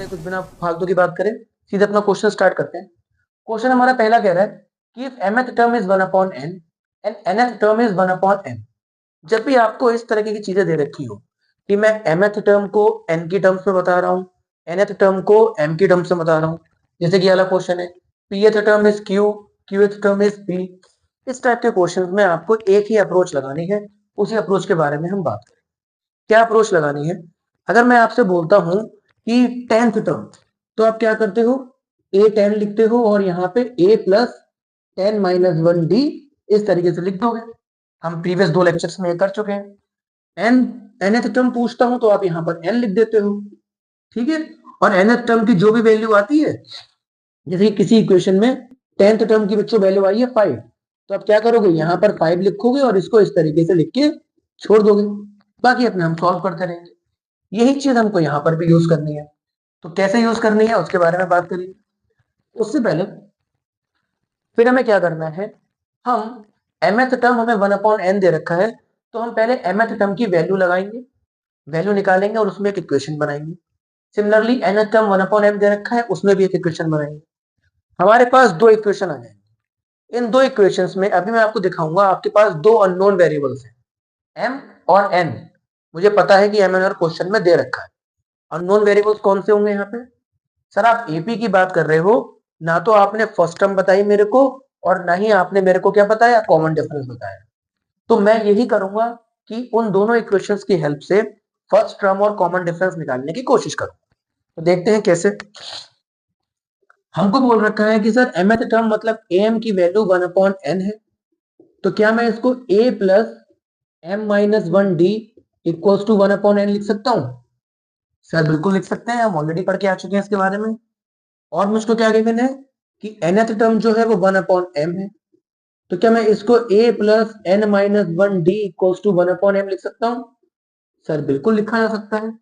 आगे कुछ बिना फालतू की बात करें, सीधे अपना क्वेश्चन स्टार्ट करते हैं। क्वेश्चन हमारा पहला कह रहा है कि if mth term is 1/n and nth term is 1/n। जब भी आपको इस तरह की चीजें दे रखी हो कि मैं mth टर्म को n की टर्म्स में बता रहा हूँ, nth टर्म को m की टर्म्स में बता रहा हूँ, जैसे कि वाला क्वेश्चन है pth term is q, qth term is p। इस टाइप के क्वेश्चन में आपको एक ही अप्रोच लगानी है। उसी अप्रोच के बारे में हम बात करें। क्या अप्रोच लगानी है? अगर मैं आपसे बोलता हूं कि 10th टर्म, तो आप क्या करते हो? a10 लिखते हो और यहाँ पे a प्लस 10 माइनस 1d इस तरीके से लिख दोगे। हम प्रीवियस 2 लेक्चर्स में कर चुके हैं। nth टर्म पूछता हूं तो आप यहाँ पर n लिख देते हो, ठीक है। और nth टर्म की जो भी वैल्यू आती है, जैसे कि किसी इक्वेशन में 10th टर्म की बच्चों वैल्यू आई है 5, तो आप क्या करोगे? यहाँ पर 5 लिखोगे और इसको इस तरीके से लिख के छोड़ दोगे। बाकी अपने हम सॉल्व करते रहेंगे। यही चीज हमको यहाँ पर भी यूज करनी है। तो कैसे यूज करनी है उसके बारे में बात करेंगे। उससे पहले फिर हमें क्या करना है, हम mth टर्म हमें 1/n दे रखा है, तो हम पहले mth टर्म की वैल्यू लगाएंगे, वैल्यू निकालेंगे और उसमें एक इक्वेशन बनाएंगे। सिमिलरली nth टर्म 1/m दे रखा है, उसमें भी एक इक्वेशन बनाएंगे। हमारे पास दो इक्वेशन आ जाएंगे। इन दो इक्वेशंस में अभी मैं आपको दिखाऊंगा, आपके पास दो अननोन वेरिएबल्स हैं, m और n। मुझे पता है कि m n और क्वेश्चन में दे रखा है। अननोन वेरिएबल्स कौन से होंगे यहाँ पे? सर आप एपी की बात कर रहे हो, ना तो आपने फर्स्ट टर्म बताई मेरे को और ना ही आपने मेरे को क्या बताया, कॉमन डिफरेंस बताया। तो मैं यही करूंगा कि उन दोनों इक्वेशंस की हेल्प से फर्स्ट टर्म और कॉमन डिफरेंस निकालने की कोशिश करूंगा। तो देखते हैं कैसे। हमको बोल रखा है कि सर mth टर्म मतलब am की वैल्यू 1/n है, तो क्या मैं इसको a plus m minus 1d equals to 1/n लिख सकता हूं? सर बिल्कुल लिख सकते हैं, हम ऑलरेडी पढ़ के आ चुके हैं इसके बारे में। और मुझको क्या गिवन है कि nth टर्म जो है वो 1/m है, तो क्या मैं इसको a plus n minus 1d equals to 1/m लिख सकता हूं? सर बिल्कुल लिखा जा सकता है।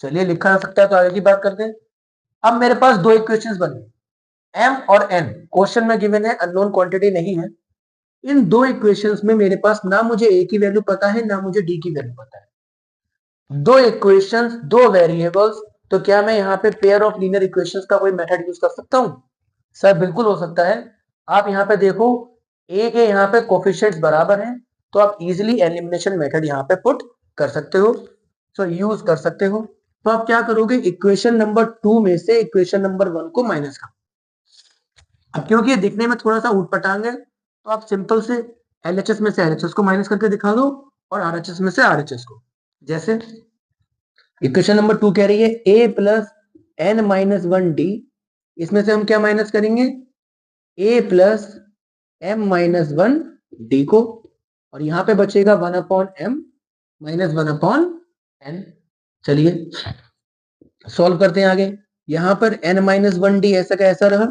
चलिए लिखा जा सकता है तो आगे की बात करते हैं। अब मेरे पास दो इक्वेशंस बने, m और n। क्वेश्चन में गिवन है, अननोन क्वांटिटी नहीं है। इन दो इक्वेशंस में मेरे पास ना मुझे a की वैल्यू पता है ना मुझे d की वैल्यू पता है। दो इक्वेशंस, दो वेरिएबल्स, तो क्या मैं यहाँ पे पेयर ऑफ लीनियर इक्वेशंस का कोई मेथड यूज कर सकता हूँ? सर बिल्कुल हो सकता है। आप यहाँ पे देखो, a के यहाँ पे कोफिशिएंट्स बराबर हैं, तो आप इजीली एलिमिनेशन मेथड यहाँ पे पुट कर सकते हो, सो यूज कर सकते हो। तो आप क्या करोगे, इक्वेशन नंबर 2 में से इक्वेशन नंबर 1 को माइनस करो। अब क्योंकि ये दिखने में थोड़ा सा उटपटांग है, तो आप सिंपल से एलएचएस में से एलएचएस को माइनस करके दिखा दो और आरएचएस में से आरएचएस को। जैसे इक्वेशन नंबर 2 कह रही है a plus n minus 1d, इसमें से हम क्या माइनस करेंगे? a plus m minus 1d को, और यहां पे बचेगा 1/m माइनस 1/n। चलिए सॉल्व करते हैं आगे। यहां पर n माइनस 1d ऐसा का ऐसा रहा,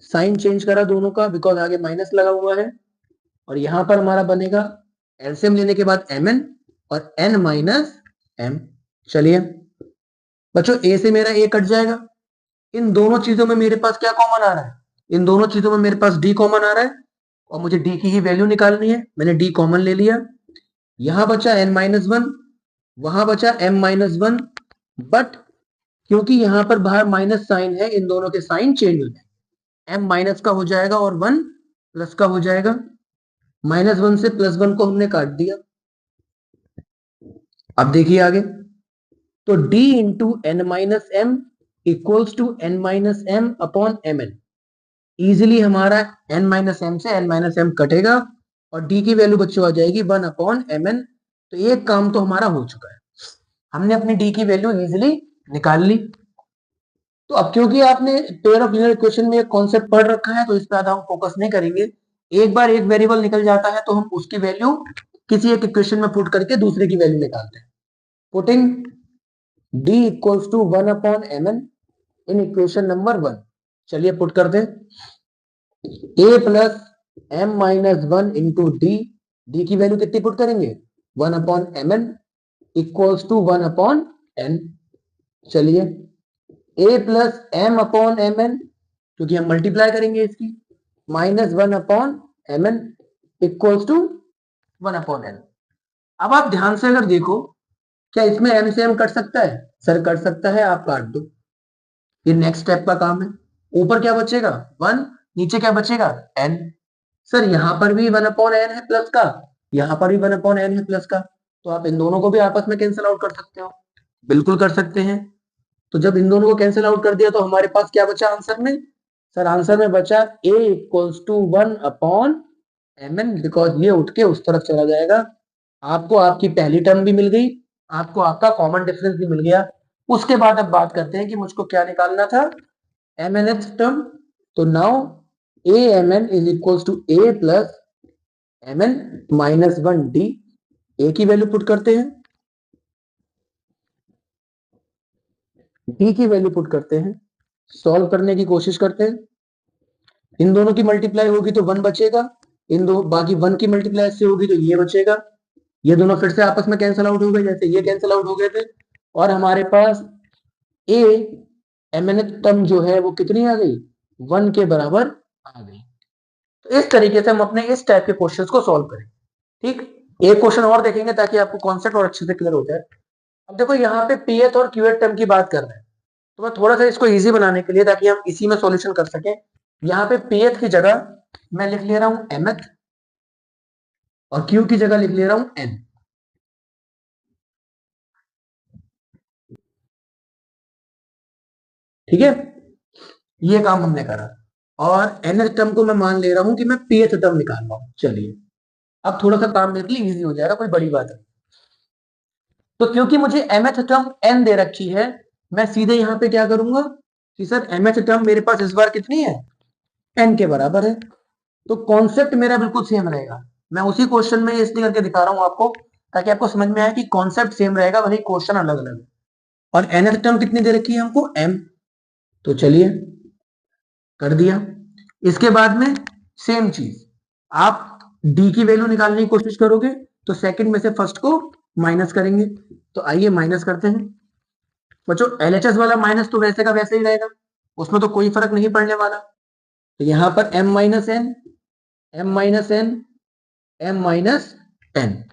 साइन चेंज करा दोनों का बिकॉज आगे माइनस लगा हुआ है, और यहां पर हमारा बनेगा एलसीएम लेने के बाद mn और n माइनस m। चलिए बच्चों, a से मेरा a कट जाएगा। इन दोनों चीजों में मेरे पास क्या कॉमन आ रहा है? इन दोनों चीजों में मेरे पास d कॉमन आ रहा है, और मुझे d की ही वैल्यू निकालनी है। मैंने d कॉमन ले लिया, यहां बचा n माइनस 1, वहां बचा m माइनस 1। बट क्योंकि यहां पर बाहर माइनस साइन है, इन दोनों के साइन चेंज हो जाएंगे। m माइनस का हो जाएगा और 1 प्लस का हो जाएगा। माइनस 1 से प्लस 1 को हमने काट दिया। अब देखिए आगे, तो d into n minus m equals to n minus m upon m n. Easily हमारा n माइनस एम से n माइनस एम कटेगा और d की वैल्यू बच्चों आ जाएगी 1/mn। तो एक काम तो हमारा हो चुका है, हमने अपनी d की वैल्यू इजिली निकाल ली। तो अब क्योंकि आपने पेयर ऑफ लीनियर इक्वेशन में एक कॉन्सेप्ट पढ़ रखा है, तो इस पर हम फोकस नहीं करेंगे। एक बार एक वेरिएबल निकल जाता है तो हम उसकी वैल्यू किसी एक इक्वेशन में पुट करके दूसरे की वैल्यू निकालते हैं। Putting d equals to 1/mn in equation number 1। चलिए पुट कर दें, a plus m minus 1 into d. D की वैल्यू कितनी पुट करेंगे? 1/mn equals to 1/n। चलिए a plus m upon m n, क्योंकि हम मल्टीप्लाई करेंगे इसकी, minus 1/mn equals to 1/n। अब आप ध्यान से अगर देखो, क्या इसमें m से m कट सकता है? सर कट सकता है, आप काट दो। ये नेक्स्ट स्टेप का काम है। ऊपर क्या बचेगा 1, नीचे क्या बचेगा n। सर यहाँ पर भी 1/n है प्लस का, यहाँ पर भी 1/n है प्लस का, तो आप इन दोनों को भी आपस में कैंसिल आउट कर सकते हो। बिल्कुल कर सकते हैं। तो जब इन दोनों को कैंसिल आउट कर दिया तो हमारे पास क्या बचा आंसर में? सर आंसर में बचा a equals to 1/mn, because ये उठ के उस तरफ चला जाएगा। आपको आपकी पहली टर्म भी मिल गई, आपको आपका कॉमन डिफरेंस भी मिल गया। उसके बाद अब बात करते हैं कि मुझको क्या निकालना था, mnth टर्म। तो now amn is equals to a plus mn minus 1d। a की वैल्यू पुट करते हैं, d की वैल्यू पुट करते हैं, सॉल्व करने की कोशिश करते हैं। इन दोनों की मल्टीप्लाई होगी तो 1 बचेगा, इन दो बाकी 1 की मल्टीप्लाई से होगी तो ये बचेगा। ये दोनों फिर से आपस में कैंसिल आउट हो गए, जैसे ये कैंसिल आउट हो गए थे। और हमारे पास a mnth टर्म जो है वो कितनी आ गई, 1 के बराबर आ गई। तो इस तरीके से हम अपने इस टाइप के क्वेश्चंस को सॉल्व करें। ठीक, एक क्वेश्चन और देखेंगे ताकि आपको कॉन्सेप्ट और अच्छे से क्लियर हो जाए। अब देखो यहाँ पे pth और qth टर्म की बात कर रहे हैं, तो मैं थोड़ा सा इसको इजी बनाने के लिए, ताकि हम इसी में सॉल्यूशन कर सकें, यहाँ पे pth की जगह मैं लिख ले रहा हूं mth और q की जगह लिख ले रहा हूं n। ठीक है, ये काम हमने करा। और nth टर्म को मैं मान ले रहा हूं कि मैं pth टर्म निकाल रहा हूं। चलिए अब थोड़ा सा काम मेरे लिए इजी हो जाएगा, कोई बड़ी बात नहीं। तो क्योंकि मुझे mth टर्म n दे रखी है, मैं सीधे यहाँ पे क्या करूंगा कि सर mth टर्म मेरे पास इस बार कितनी है, n के बराबर है। तो कॉन्सेप्ट मेरा बिल्कुल सेम रहेगा। मैं उसी क्वेश्चन में इसलिए करके दिखा रहा हूं आपको, ताकि आपको समझ में आए कि कॉन्सेप्ट सेम रहेगा, भले क्वेश्चन अलग अलग है। और nth टर्म कितनी दे रखी है हमको, m। तो चलिए कर दिया। इसके बाद में सेम चीज, आप d की वैल्यू निकालने की कोशिश करोगे तो सेकंड में से फर्स्ट को माइनस करेंगे। तो आइए माइनस करते हैं। बच्चों LHS वाला माइनस तो वैसे का वैसे ही रहेगा, उसमें तो कोई फर्क नहीं पड़ने वाला। तो यहां पर m minus n, m minus n, m minus n.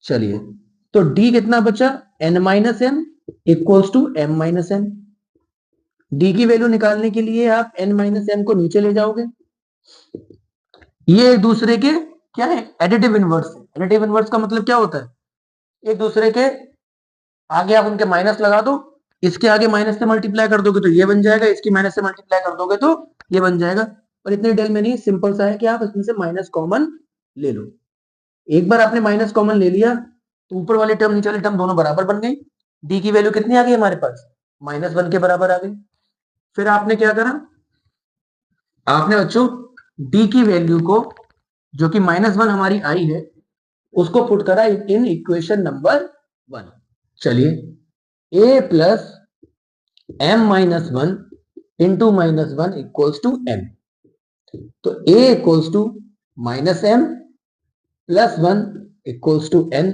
चलिए तो d कितना बचा, n minus n equals to m minus n. d की वैल्यू निकालने के लिए आप n माइनस m को नीचे ले जाओगे। ये एक दूसरे के क्या है, एडिटिव इनवर्स है। एडिटिव इनवर्स का मतलब क्या होता है, एक दूसरे के आगे आप उनके माइनस लगा दो, इसके आगे माइनस से मल्टीप्लाई कर दोगे तो ये बन जाएगा, इसकी माइनस से मल्टीप्लाई कर दोगे तो ये बन जाएगा। और इतनी डिटेल में नहीं, सिंपल सा है कि आप इसमें से माइनस कॉमन ले लो। एक बार आपने माइनस कॉमन ले लिया तो ऊपर वाली टर्म नीचे वाली टर्म दोनों बराबर बन गई। डी की वैल्यू कितनी आ गई हमारे पास, -1 के बराबर आ गई। फिर आपने क्या करा, आपने बच्चों डी की वैल्यू को, जो कि -1 हमारी आई है, उसको पुट करा इन इक्वेशन नंबर 1। चलिए a plus m minus 1 into -1 equals to m। तो a equals to -m plus 1 equals to n।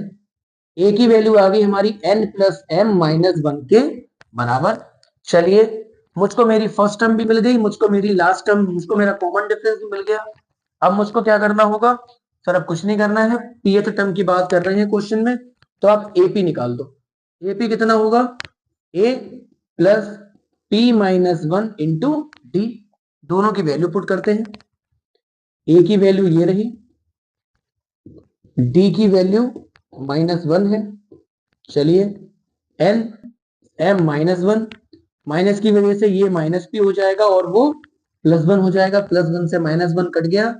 a की वैल्यू आ गई हमारी n प्लस m माइनस 1 के बराबर। चलिए मुझको मेरी फर्स्ट टर्म भी मिल गई, मुझको मेरी लास्ट टर्म, मुझको मेरा कॉमन डिफरेंस भी मिल गया। अब मुझको क्या करना होगा, सर अब कुछ नहीं करना है, pth टर्म की बात कर रहे हैं क्वेश्चन में, तो आप ap निकाल दो। ap कितना होगा, a plus p minus 1 into D. दोनों की वैल्यू पुट करते हैं। a की वैल्यू ये रही, d की वैल्यू -1 है। चलिए n m -1, माइनस की वजह से ये माइनस भी हो जाएगा और वो +1 हो जाएगा, +1 से -1 कट गया।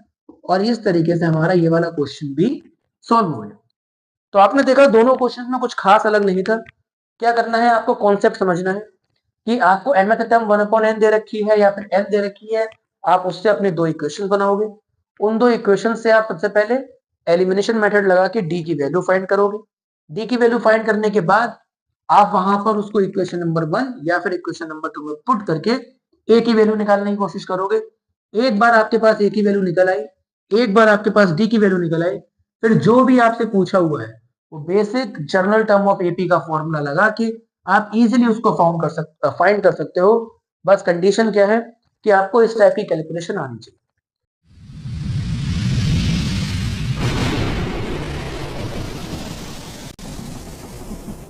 और इस तरीके से हमारा ये वाला क्वेश्चन भी सॉल्व हो गया। तो आपने देखा दोनों क्वेश्चन में कुछ खास अलग नहीं था। क्या करना है, आपको कॉन्सेप्ट समझना है कि आपको mth टर्म 1/n दे रखी है या फिर n दे रखी है, आप उससे अपने दो इक्वेशन बनाओगे। उन दो इक्वेशन से आप सबसे पहले एलिमिनेशन मेथड लगा के d की वैल्यू फाइंड करोगे। d की वैल्यू फाइंड करने के बाद आप वहां पर उसको इक्वेशन नंबर 1 या फिर इक्वेशन नंबर 2 में पुट करके a की वैल्यू निकालने की कोशिश करोगे। एक बार आपके पास a की वैल्यू निकल आई, एक बार आपके पास d की वैल्यू निकल आई, फिर जो भी आपसे पूछा हुआ है वो basic journal term of AP का फॉर्मूला लगा के आप इजीली उसको फाइंड कर सकते हो। बस कंडीशन क्या है कि आपको इस टाइप की कैलकुलेशन आनी चाहिए।